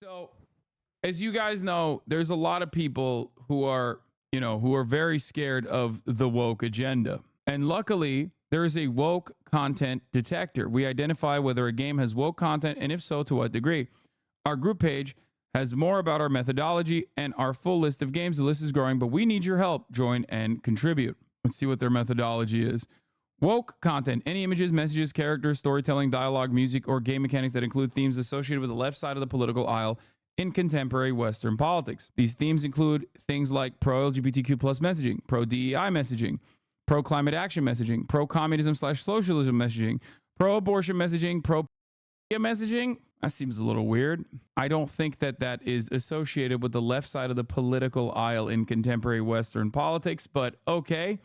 So, as you guys know, there's a lot of people who are, who are very scared of the woke agenda. And luckily, there is a woke content detector. We identify whether a game has woke content and if so, to what degree. Our group page has more about our methodology and our full list of games. The list is growing, but we need your help. Join and contribute. Let's see what their methodology is. Woke content: any images, messages, characters, storytelling, dialogue, music, or game mechanics that include themes associated with the left side of the political aisle in contemporary Western politics. These themes include things like pro-LGBTQ plus messaging, pro-DEI messaging, pro-climate action messaging, pro-communism/socialism messaging, pro-abortion messaging, pro-messaging. That seems a little weird. I don't think that that is associated with the left side of the political aisle in contemporary Western politics, but okay,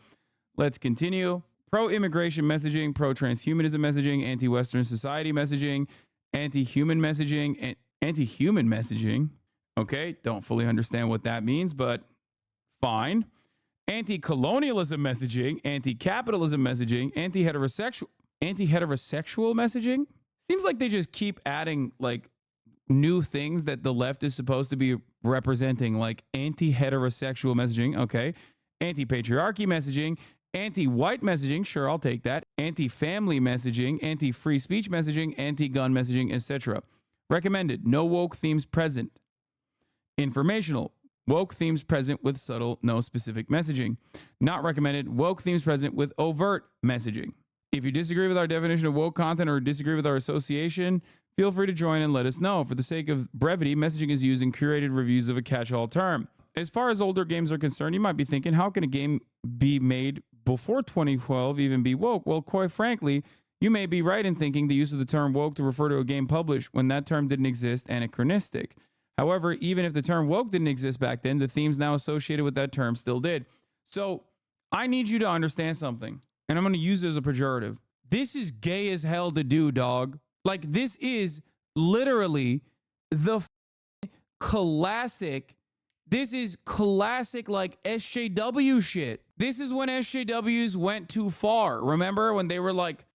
let's continue. Pro-immigration messaging, pro-transhumanism messaging, anti-Western society messaging, anti-human messaging, and anti-human messaging. Okay, don't fully understand what that means, but fine. Anti-colonialism messaging, anti-capitalism messaging, anti-heterosexual messaging. Seems like they just keep adding like new things that the left is supposed to be representing, like anti-heterosexual messaging. Okay. Anti-patriarchy messaging, anti-white messaging. Sure, I'll take that. Anti-family messaging, anti-free speech messaging, anti-gun messaging, etc. Recommended: no woke themes present. Informational: woke themes present with subtle, no specific messaging. Not recommended: woke themes present with overt messaging. If you disagree with our definition of woke content or disagree with our association, feel free to join and let us know. For the sake of brevity, messaging is used in curated reviews of a catch-all term. As far as older games are concerned, you might be thinking, how can a game be made before 2012 even be woke? Well, quite frankly, you may be right in thinking the use of the term woke to refer to a game published when that term didn't exist, anachronistic. However, even if the term woke didn't exist back then, the themes now associated with that term still did. So I need you to understand something, and I'm going to use it as a pejorative. This is gay as hell to do, dog. Like, this is literally the classic. This is classic, like, SJW shit. This is when SJWs went too far. Remember when they were like,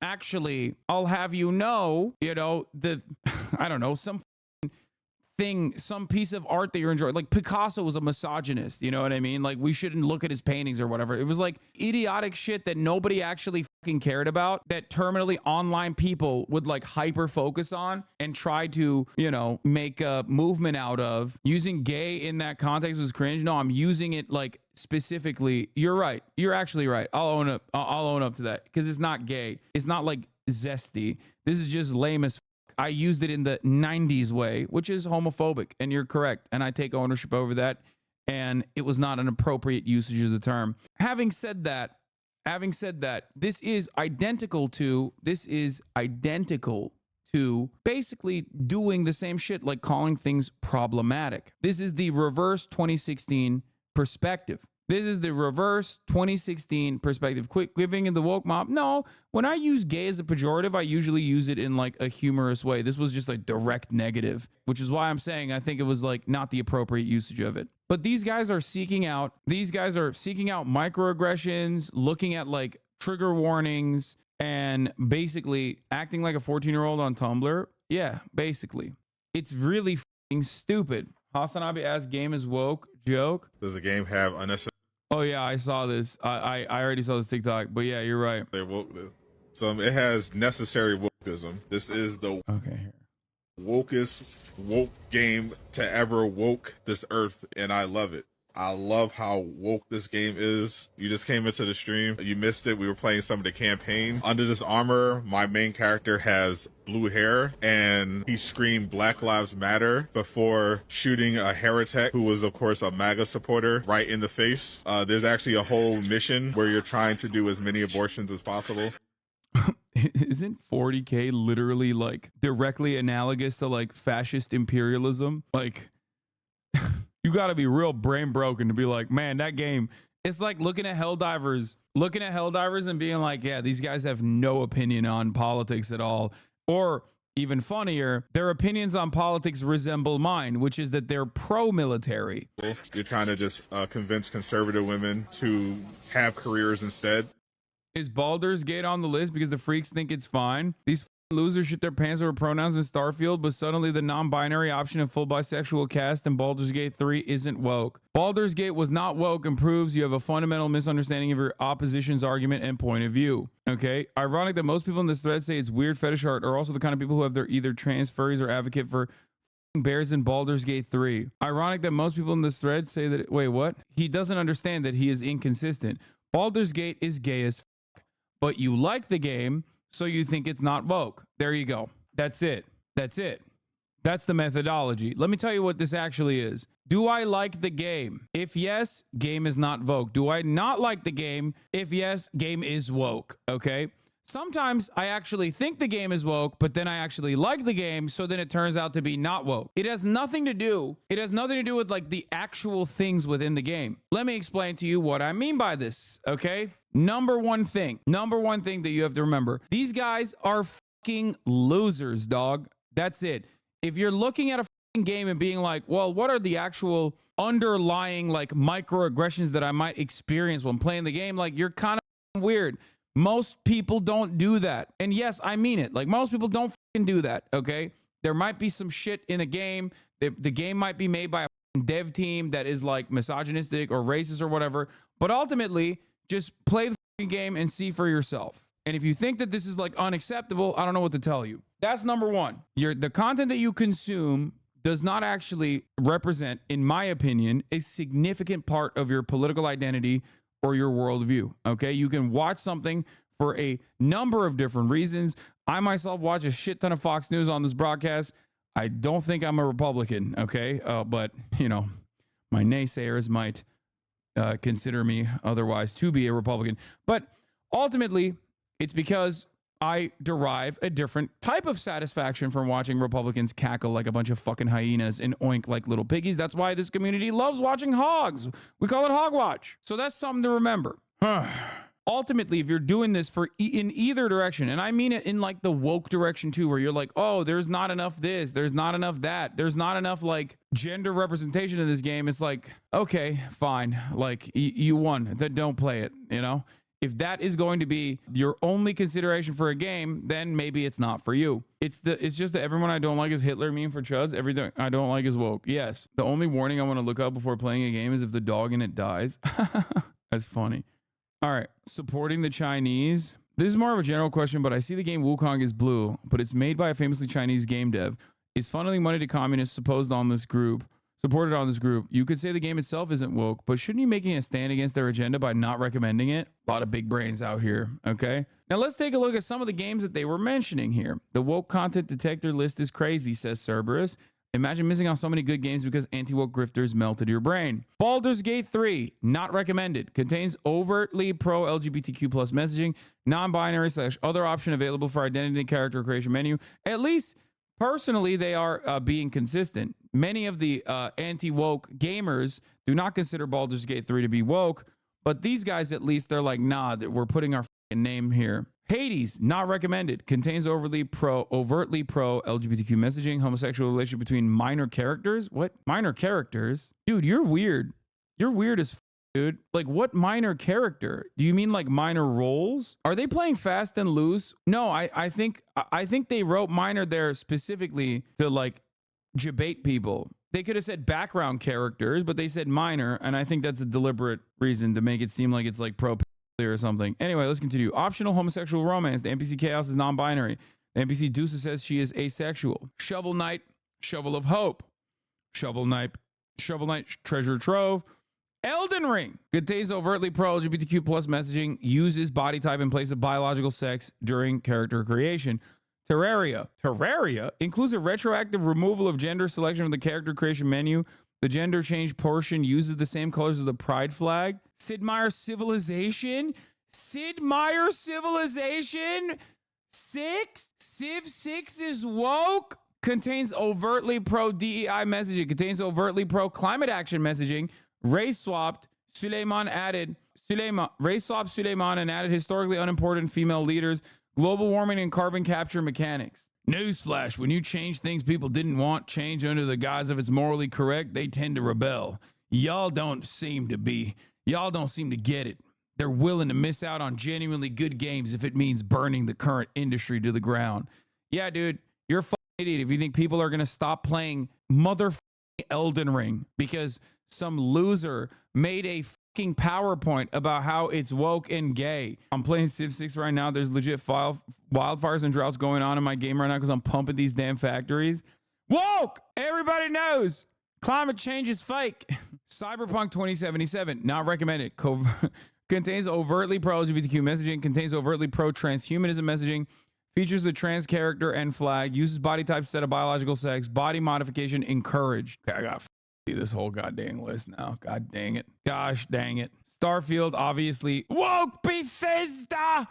actually, I'll have you know, I don't know, some thing, some piece of art that you're enjoying. Like Picasso was a misogynist, you know what I mean? Like, we shouldn't look at his paintings or whatever. It was like idiotic shit that nobody actually fucking cared about, that terminally online people would like hyper focus on and try to, make a movement out of. Using gay in that context was cringe. No, I'm using it like specifically. You're right. You're actually right. I'll own up to that, because it's not gay. It's not like zesty. This is just lame as I used it in the 90s way, which is homophobic, and you're correct. And I take ownership over that. And it was not an appropriate usage of the term. Having said that, this is identical to basically doing the same shit, like calling things problematic. This is the reverse 2016 perspective. This is the reverse 2016 perspective. Quick giving in the woke mob. No, when I use gay as a pejorative, I usually use it in like a humorous way. This was just like direct negative, which is why I'm saying I think it was like not the appropriate usage of it. But these guys are seeking out microaggressions, looking at like trigger warnings, and basically acting like a 14-year-old on Tumblr. Yeah, basically. It's really fucking stupid. HasanAbi asked, game is woke. Joke. Does the game have unnecessary? Oh yeah, I saw this. I already saw this TikTok, but yeah, you're right. They woke this. So it has necessary wokeism. This is the wokest woke game to ever woke this earth, and I love it. I love how woke this game is. You just came into the stream. You missed it. We were playing some of the campaign. Under this armor, my main character has blue hair, and he screamed Black Lives Matter before shooting a heretic who was, of course, a MAGA supporter right in the face. There's actually a whole mission where you're trying to do as many abortions as possible. Isn't 40K literally like directly analogous to like fascist imperialism? Like, you got to be real brain broken to be like, man, that game. It's like looking at Helldivers and being like, yeah, these guys have no opinion on politics at all. Or even funnier, their opinions on politics resemble mine, which is that they're pro-military. You're trying to just convince conservative women to have careers instead. Is Baldur's Gate on the list because the freaks think it's fine? These losers shit their pants over pronouns in Starfield, but suddenly the non-binary option of full bisexual cast in Baldur's Gate 3 isn't woke. Baldur's Gate was not woke and proves you have a fundamental misunderstanding of your opposition's argument and point of view. Okay? Ironic that most people in this thread say it's weird fetish art are also the kind of people who have their either trans furries or advocate for bears in Baldur's Gate 3. Ironic that most people in this thread say that, wait, what? He doesn't understand that he is inconsistent. Baldur's Gate is gay as fuck, but you like the game, so you think it's not woke. There you go. That's it. That's it. That's the methodology. Let me tell you what this actually is. Do I like the game? If yes, game is not woke. Do I not like the game? If yes, game is woke. Okay? Sometimes I actually think the game is woke, but then I actually like the game, so then it turns out to be not woke. It has nothing to do with like the actual things within the game. Let me explain to you what I mean by this, okay? Number one thing that you have to remember. These guys are fucking losers, dog. That's it. If you're looking at a fucking game and being like, well, what are the actual underlying like microaggressions that I might experience when playing the game? Like, you're kind of weird. Most people don't do that. And yes, I mean it. Like, most people don't fucking do that, okay? There might be some shit in a game. The game might be made by a dev team that is like misogynistic or racist or whatever. But ultimately, just play the fucking game and see for yourself. And if you think that this is like unacceptable, I don't know what to tell you. That's number one. The content that you consume does not actually represent, in my opinion, a significant part of your political identity or your worldview. Okay, you can watch something for a number of different reasons. I myself watch a shit ton of Fox News on this broadcast. I don't think I'm a Republican, okay? But, you know, my naysayers might consider me otherwise to be a Republican. But ultimately, it's because I derive a different type of satisfaction from watching Republicans cackle like a bunch of fucking hyenas and oink like little piggies. That's why this community loves watching hogs. We call it hog watch. So that's something to remember. Ultimately, if you're doing this for in either direction, and I mean it in like the woke direction too, where you're like, oh, there's not enough this, there's not enough that, there's not enough like gender representation in this game. It's like, okay, fine. Like you won. Then don't play it, you know? If that is going to be your only consideration for a game, then maybe it's not for you. It's just that everyone I don't like is Hitler meme for chuds. Everything I don't like is woke. Yes. The only warning I want to look up before playing a game is if the dog in it dies. That's funny. All right. Supporting the Chinese. This is more of a general question, but I see the game Wukong is blue, but it's made by a famously Chinese game dev. Is funneling money to communists supported on this group. You could say the game itself isn't woke, but shouldn't you making a stand against their agenda by not recommending it? A lot of big brains out here, okay? Now let's take a look at some of the games that they were mentioning here. The woke content detector list is crazy, says Cerberus. Imagine missing out so many good games because anti-woke grifters melted your brain. Baldur's Gate 3, not recommended. Contains overtly pro-LGBTQ plus messaging, non-binary / other option available for identity and character creation menu. At least personally, they are being consistent. Many of the anti-woke gamers do not consider Baldur's Gate 3 to be woke, but these guys, at least, they're like, nah, we're putting our name here. Hades, not recommended. Contains overtly pro LGBTQ messaging, homosexual relationship between minor characters. What? Minor characters? Dude, you're weird. You're weird as dude. Like, what minor character? Do you mean like minor roles? Are they playing fast and loose? No, I think they wrote minor there specifically to like debate people. They could have said background characters, but they said minor, and I think that's a deliberate reason to make it seem like it's like pro or something. Anyway, let's continue. Optional homosexual romance. The NPC Chaos is non-binary. The NPC Deuce says she is asexual. Shovel Knight, Shovel of Hope. Shovel Knight, Treasure Trove. Elden Ring contains overtly pro-LGBTQ plus messaging, uses body type in place of biological sex during character creation. Terraria includes a retroactive removal of gender selection from the character creation menu. The gender change portion uses the same colors as the pride flag. Sid Meier's Civilization. Civ 6 is woke. Contains overtly pro-DEI messaging. Contains overtly pro-climate action messaging. Race swapped Suleiman and added historically unimportant female leaders, global warming and carbon capture mechanics. Newsflash, when you change things people didn't want change under the guise of it's morally correct, they tend to rebel. Y'all don't seem to get it. They're willing to miss out on genuinely good games if it means burning the current industry to the ground. Yeah, dude, you're a fucking idiot if you think people are going to stop playing motherfucking Elden Ring because some loser made a fucking PowerPoint about how it's woke and gay. I'm playing Civ 6 right now. There's legit wildfires and droughts going on in my game right now because I'm pumping these damn factories. Woke! Everybody knows. Climate change is fake. Cyberpunk 2077, not recommended. Contains overtly pro-LGBTQ messaging, contains overtly pro-transhumanism messaging, features a trans character and flag, uses body type instead of biological sex, body modification encouraged. Okay, I got this whole goddamn list now. God dang it. Gosh dang it. Starfield, obviously. Woke Bethesda!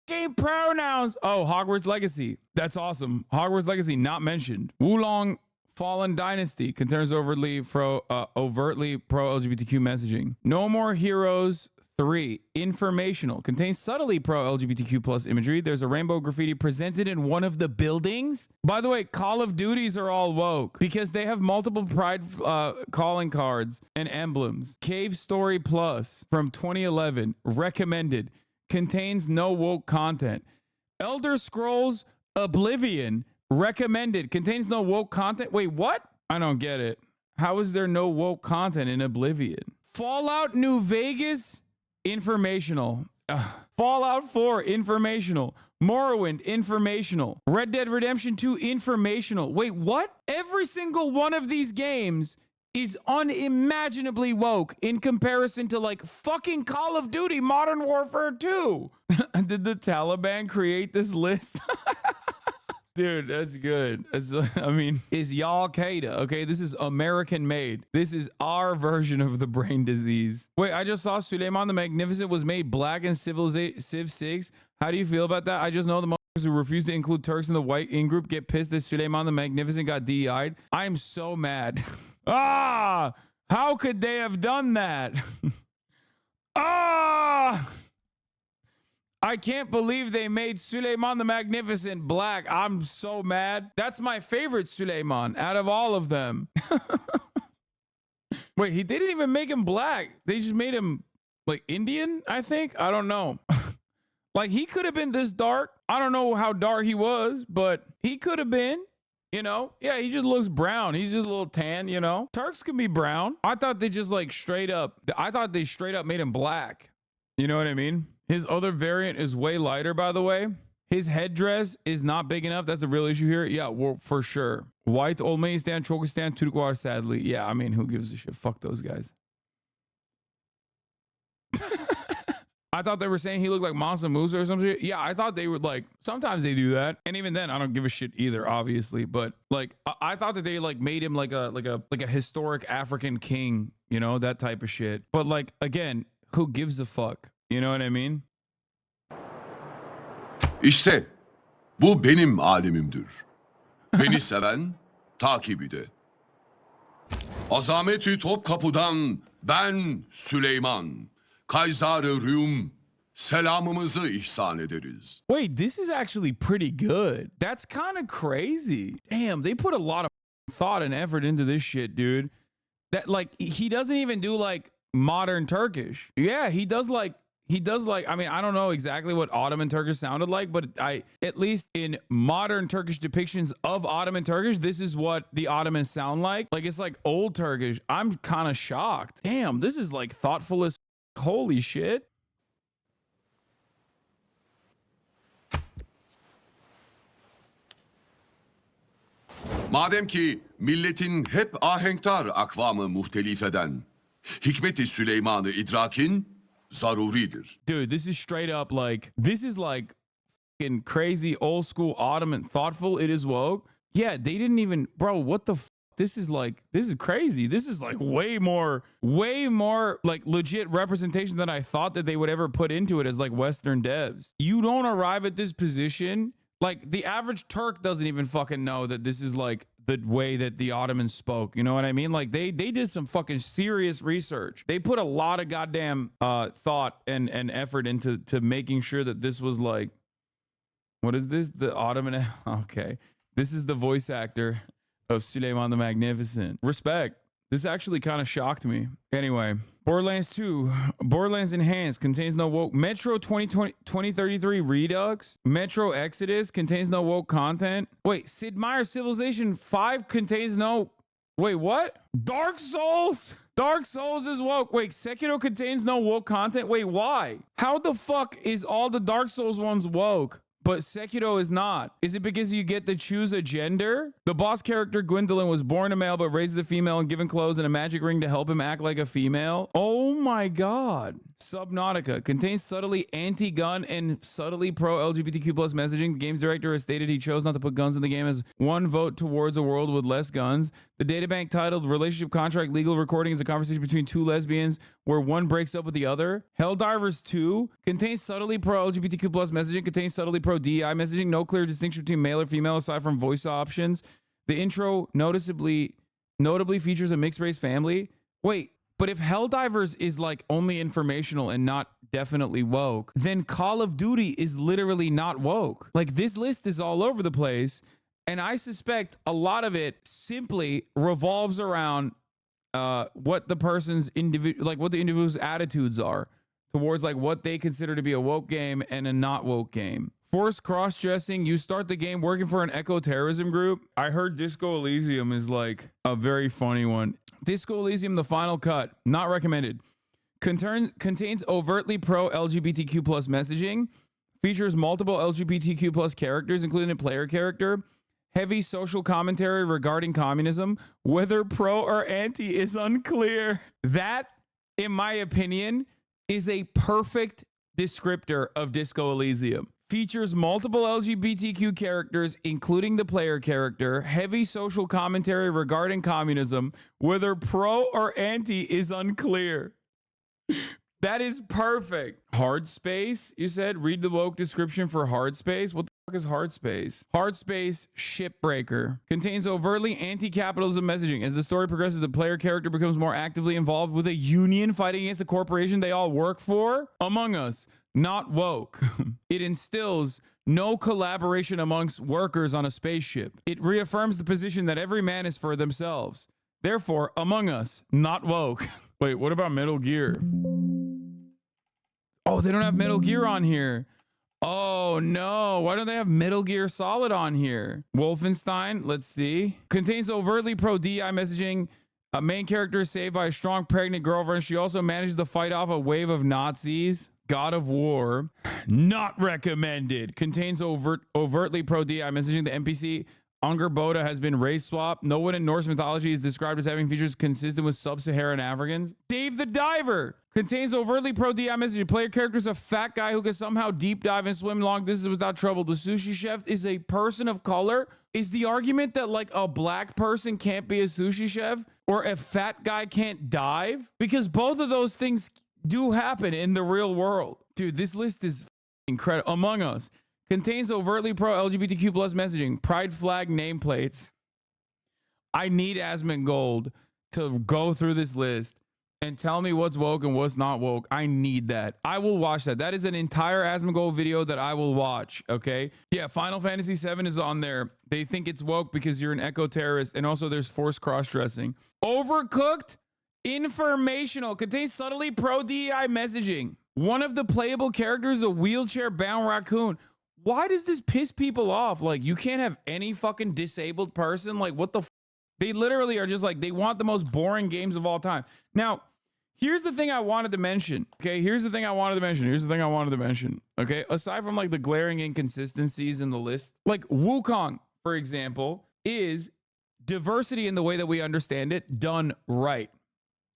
Game pronouns. Oh, Hogwarts Legacy. That's awesome. Hogwarts Legacy, not mentioned. Wulong Fallen Dynasty contains overtly pro LGBTQ messaging. No More Heroes 3 informational contains subtly pro LGBTQ plus imagery. There's a rainbow graffiti presented in one of the buildings. By the way, Call of Duties are all woke because they have multiple pride calling cards and emblems. Cave Story Plus from 2011 recommended, contains no woke content. Elder Scrolls Oblivion recommended, contains no woke content. Wait, what? I don't get it. How is there no woke content in Oblivion? Fallout New Vegas informational. Fallout 4 informational. Morrowind informational. Red Dead Redemption 2 informational. Wait, what? Every single one of these games is unimaginably woke in comparison to like fucking Call of Duty Modern Warfare 2. Did the Taliban create this list? Dude, that's good. I mean, is y'all Qaeda? Okay, this is American made. This is our version of the brain disease. Wait, I just saw Suleiman the Magnificent was made black in Civ 6. How do you feel about that? I just know the motherfuckers who refuse to include Turks in the white in-group get pissed that Suleiman the Magnificent got DEI'd. I am so mad. Ah! How could they have done that? Ah! I can't believe they made Suleiman the Magnificent black. I'm so mad. That's my favorite Suleiman out of all of them. Wait, they didn't even make him black. They just made him like Indian, I think. I don't know. Like he could have been this dark. I don't know how dark he was, but he could have been, you know? Yeah, he just looks brown. He's just a little tan, you know? Turks can be brown. I thought they just like straight up made him black. You know what I mean? His other variant is way lighter, by the way. His headdress is not big enough. That's the real issue here. Yeah, well, for sure. White, Olmenistan, Chokistan, Turkwar, sadly. Yeah, I mean, who gives a shit? Fuck those guys. I thought they were saying he looked like Mansa Musa or something. Yeah, I thought they would like, sometimes they do that. And even then, I don't give a shit either, obviously. But like, I thought that they like made him like a historic African king, you know, that type of shit. But like, again, who gives a fuck? You know what I mean? İşte bu benim alemimdir. Beni seven takibi de. Azameti Topkapı'dan ben Süleyman. Kaysar-ı Rum selamımızı ihsan ederiz. Wait, this is actually pretty good. That's kind of crazy. Damn, they put a lot of thought and effort into this shit, dude. That like he doesn't even do like modern Turkish. Yeah, he does like, I mean, I don't know exactly what Ottoman Turkish sounded like, but at least in modern Turkish depictions of Ottoman Turkish, this is what the Ottomans sound like. Like, it's like old Turkish. I'm kind of shocked. Damn, this is like thoughtful as holy shit. Madem ki milletin hep ahenktar akvamı muhtelif eden, hikmeti Süleyman'ı idrakin zaruridir. Dude, this is straight up like, this is like fucking crazy old school Ottoman thoughtful. It is woke. Yeah, they didn't even, bro, what the this is like, this is crazy. This is like way more like legit representation than I thought that they would ever put into it as like Western devs. You don't arrive at this position. Like the average Turk doesn't even fucking know that this is like the way that the Ottomans spoke. You know what I mean? Like they did some fucking serious research. They put a lot of goddamn thought and effort into making sure that this was like, what is this? The Ottoman. Okay. This is the voice actor of Suleiman the Magnificent. Respect. This actually kind of shocked me. Anyway, Borderlands 2, Borderlands Enhanced contains no woke. Metro 2033 Redux, Metro Exodus contains no woke content. Wait, Sid Meier's Civilization 5 contains no. Wait, what? Dark Souls? Dark Souls is woke. Wait, Sekiro contains no woke content? Wait, why? How the fuck is all the Dark Souls ones woke, but Sekiro is not? Is it because you get to choose a gender? The boss character Gwendolyn was born a male but raised a female and given clothes and a magic ring to help him act like a female. Oh my god. Subnautica contains subtly anti-gun and subtly pro-LGBTQ plus messaging. The game's director has stated he chose not to put guns in the game as one vote towards a world with less guns. The databank titled Relationship Contract Legal Recording is a conversation between two lesbians where one breaks up with the other. Helldivers 2 contains subtly pro-LGBTQ plus messaging, contains subtly pro-DEI messaging, no clear distinction between male or female aside from voice options. The intro notably features a mixed race family. Wait, but if Helldivers is like only informational and not definitely woke, then Call of Duty is literally not woke. Like, this list is all over the place, and I suspect a lot of it simply revolves around what the person's what the individual's attitudes are towards like what they consider to be a woke game and a not woke game. Forced cross-dressing. You start the game working for an eco-terrorism group. I heard Disco Elysium is like a very funny one. Disco Elysium, the final cut, not recommended. Contains overtly pro-LGBTQ plus messaging. Features multiple LGBTQ plus characters, including a player character. Heavy social commentary regarding communism. Whether pro or anti is unclear. That, in my opinion, is a perfect descriptor of Disco Elysium. Features multiple LGBTQ characters, including the player character. Heavy social commentary regarding communism. Whether pro or anti is unclear. That is perfect. Hard space, you said? Read the woke description for hard space. What the fuck is hard space? Hard space shipbreaker. Contains overtly anti-capitalism messaging. As the story progresses, the player character becomes more actively involved with a union fighting against a corporation they all work for. Among Us. Not woke. It instills no collaboration amongst workers on a spaceship. It reaffirms the position that every man is for themselves. Therefore, Among Us, not woke. Wait, what about Metal Gear? Oh, they don't have Metal Gear on here. Oh no, why don't they have Metal Gear Solid on here? Wolfenstein, let's see. Contains overtly pro-DI messaging. A main character is saved by a strong pregnant girlfriend. She also manages to fight off a wave of Nazis. God of War, not recommended. Contains overtly pro-DI messaging. The NPC Angerboda has been race swapped. No one in Norse mythology is described as having features consistent with sub-Saharan Africans. Dave the Diver contains overtly pro-DI messaging. Player character is a fat guy who can somehow deep dive and swim long distances without trouble. The sushi chef is a person of color. Is the argument that like a black person can't be a sushi chef or a fat guy can't dive? Because both of those things do happen in the real world. Dude, this list is incredible. Among Us contains overtly pro-LGBTQ plus messaging. Pride flag nameplates. I need Asmongold to go through this list and tell me what's woke and what's not woke. I need that. I will watch that. That is an entire Asmongold video that I will watch, okay? Yeah, Final Fantasy VII is on there. They think it's woke because you're an eco-terrorist, and also there's forced cross-dressing. Overcooked? Informational. Contains subtly pro-DEI messaging. One of the playable characters is a wheelchair-bound raccoon. Why does this piss people off? Like, you can't have any fucking disabled person? Like, what the f? They literally are just like, they want the most boring games of all time. Now, here's the thing I wanted to mention. Okay, here's the thing I wanted to mention. Okay, aside from like the glaring inconsistencies in the list, like Wukong, for example, is diversity in the way that we understand it done right.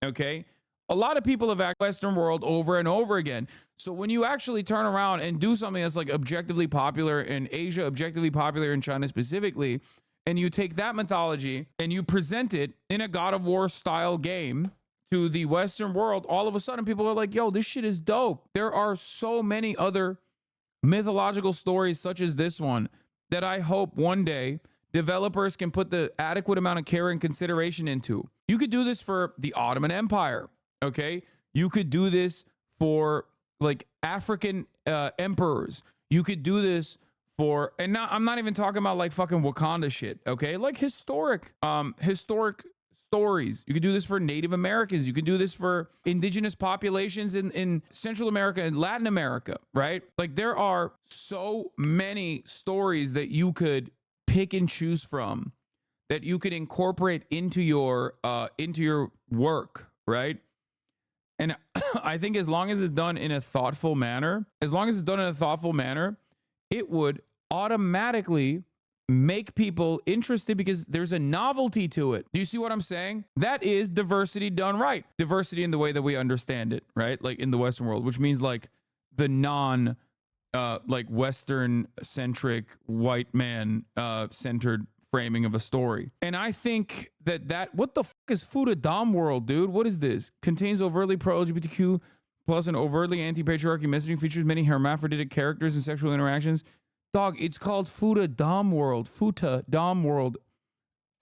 Okay, a lot of people have acted Western world over and over again. So when you actually turn around and do something that's like objectively popular in Asia, objectively popular in China specifically, and you take that mythology and you present it in a God of War style game to the Western world, all of a sudden people are like, yo, this shit is dope. There are so many other mythological stories such as this one that I hope one day developers can put the adequate amount of care and consideration into. You could do this for the Ottoman Empire, okay? You could do this for like African emperors. You could do this for, and now I'm not even talking about like fucking Wakanda shit, okay? Like historic stories. You could do this for Native Americans. You can do this for indigenous populations in Central America and Latin America, right? Like there are so many stories that you could pick and choose from that you could incorporate into your work, right? And I think as long as it's done in a thoughtful manner, it would automatically make people interested because there's a novelty to it. Do you see what I'm saying? That is diversity done right. Diversity in the way that we understand it, right? Like in the Western world, which means like the like Western centric white man centered framing of a story. And I think that what the fuck is Fuda Dom world, dude? What is this? Contains overtly pro LGBTQ plus an overtly anti-patriarchy messaging, features many hermaphroditic characters and sexual interactions. Dog, it's called Fuda Dom world. Futa Dom world.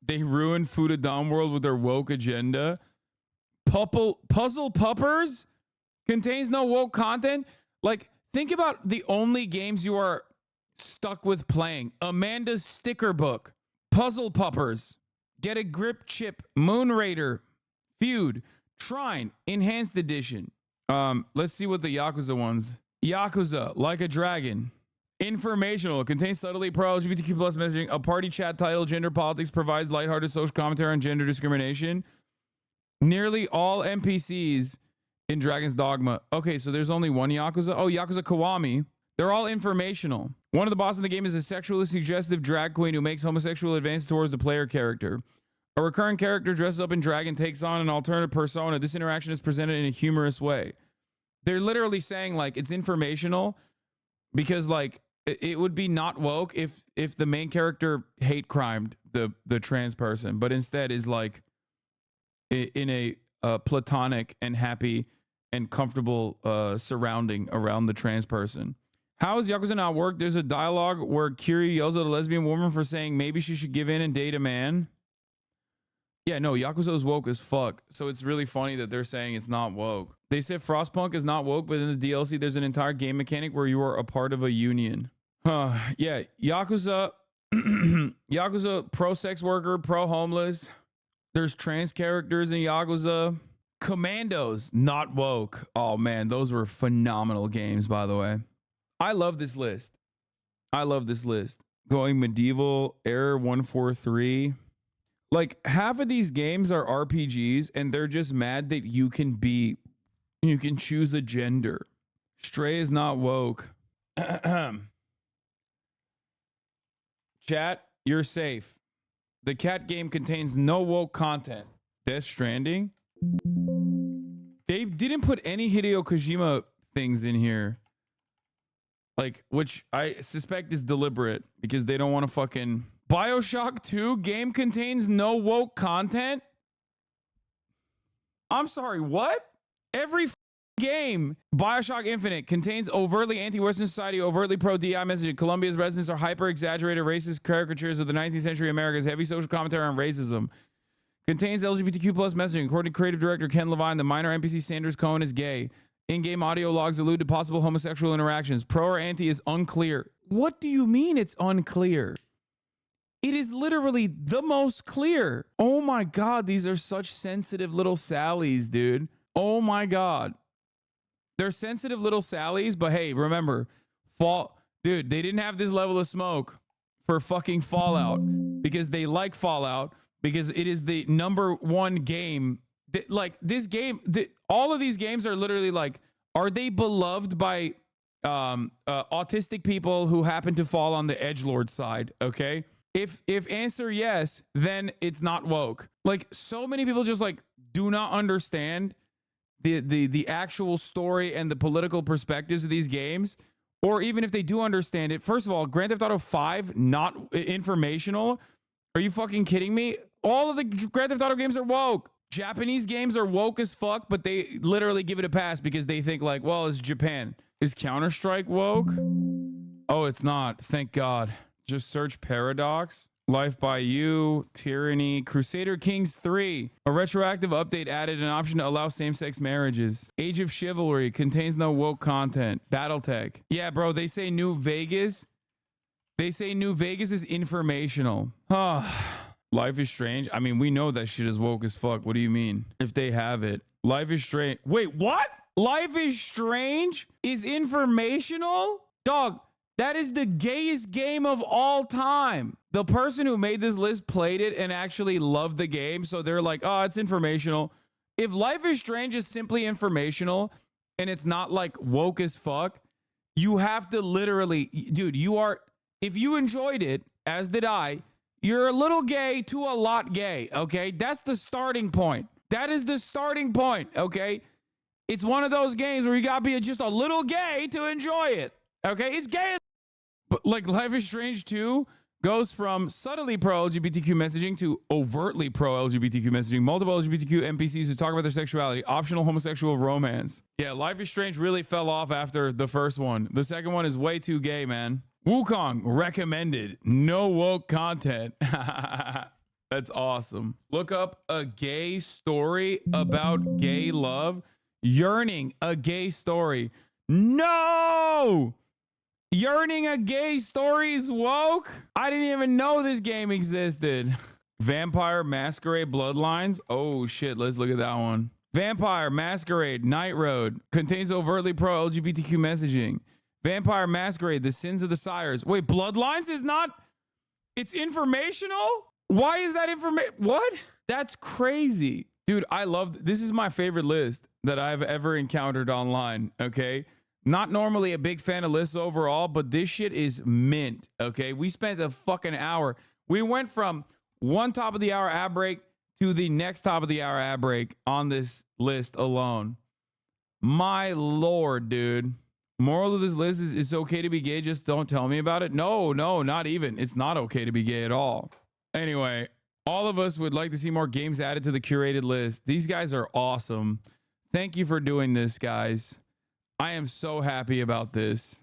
They ruined Fuda Dom world with their woke agenda. Puzzle Puppers contains no woke content. Like, think about the only games you are stuck with playing. Amanda's Sticker Book, Puzzle Puppers, Get a Grip Chip, Moon Raider, Feud, Shrine, Enhanced Edition. Let's see what the Yakuza ones. Yakuza, Like a Dragon. Informational, contains subtly pro-LGBTQ plus messaging, a party chat title, gender politics, provides lighthearted social commentary on gender discrimination. Nearly all NPCs in Dragon's Dogma. Okay, so there's only one Yakuza. Oh, Yakuza Kiwami. They're all informational. One of the bosses in the game is a sexually suggestive drag queen who makes homosexual advances towards the player character. A recurring character dresses up in drag and takes on an alternate persona. This interaction is presented in a humorous way. They're literally saying like it's informational because like it would be not woke if the main character hate crimed the trans person, but instead is like in a platonic and happy and comfortable surrounding around the trans person. How is Yakuza not work? There's a dialogue where Kiri yells at a lesbian woman for saying maybe she should give in and date a man. Yeah, no, Yakuza is woke as fuck. So it's really funny that they're saying it's not woke. They said Frostpunk is not woke, but in the DLC, there's an entire game mechanic where you are a part of a union. Yeah, Yakuza, Yakuza pro sex worker, pro homeless. There's trans characters in Yakuza. Commandos, not woke. Oh man, those were phenomenal games, by the way. I love this list. Going medieval, Error 143. Like half of these games are RPGs and they're just mad that you can choose a gender. Stray is not woke. Chat, you're safe. The cat game contains no woke content. Death Stranding. They didn't put any Hideo Kojima things in here. Like, which I suspect is deliberate because they don't want to fucking... BioShock 2 game contains no woke content? I'm sorry, what? Every game, BioShock Infinite, contains overtly anti-Western society, overtly pro-DI messaging. Colombia's residents are hyper-exaggerated racist caricatures of the 19th century America's heavy social commentary on racism. Contains LGBTQ plus messaging. According to creative director Ken Levine, the minor NPC Sanders Cohen is gay. In-game audio logs allude to possible homosexual interactions. Pro or anti is unclear. What do you mean it's unclear? It is literally the most clear. Oh my God, these are such sensitive little Sallies, dude. Oh my God. They're sensitive little Sallies, but hey, remember, dude, they didn't have this level of smoke for fucking Fallout because they like Fallout because it is the #1 game. Like this game, all of these games are literally like, are they beloved by autistic people who happen to fall on the edgelord side? Okay. If answer yes, then it's not woke. Like so many people just like do not understand the actual story and the political perspectives of these games. Or even if they do understand it, first of all, Grand Theft Auto 5, not informational. Are you fucking kidding me? All of the Grand Theft Auto games are woke. Japanese games are woke as fuck, but they literally give it a pass because they think like, well, it's Japan. Is Counter-Strike woke? Oh, it's not. Thank God. Just search Paradox, Life by You, Tyranny, Crusader Kings 3. A retroactive update added an option to allow same-sex marriages. Age of Chivalry contains no woke content. Battletech. Yeah, bro, they say New Vegas. They say New Vegas is informational. Life is Strange. I mean, we know that shit is woke as fuck. What do you mean? If they have it. Life is Strange. Wait, what? Life is Strange is informational? Dog, that is the gayest game of all time. The person who made this list played it and actually loved the game. So they're like, oh, it's informational. If Life is Strange is simply informational and it's not like woke as fuck, you have to literally, dude, if you enjoyed it, as did I, you're a little gay to a lot gay, okay? That's the starting point. That is the starting point, okay? It's one of those games where you gotta be just a little gay to enjoy it, okay? It's gay as... But like Life is Strange 2 goes from subtly pro-LGBTQ messaging to overtly pro-LGBTQ messaging, multiple LGBTQ NPCs who talk about their sexuality, optional homosexual romance. Yeah, Life is Strange really fell off after the first one. The second one is way too gay, man. Wukong recommended. No woke content. That's awesome. Look up a gay story about gay love. Yearning, a gay story. No! Yearning, a gay story is woke? I didn't even know this game existed. Vampire Masquerade Bloodlines. Oh shit, let's look at that one. Vampire Masquerade Night Road contains overtly pro LGBTQ messaging. Vampire Masquerade, The Sins of the Sires. Wait, Bloodlines is not... It's informational? Why is that information? What? That's crazy. Dude, I love... This is my favorite list that I've ever encountered online, okay? Not normally a big fan of lists overall, but this shit is mint, okay? We spent a fucking hour. We went from one top of the hour ad break to the next top of the hour ad break on this list alone. My lord, dude. Moral of this list is it's okay to be gay, just don't tell me about it. No, not even. It's not okay to be gay at all. Anyway, all of us would like to see more games added to the curated list. These guys are awesome. Thank you for doing this, guys. I am so happy about this.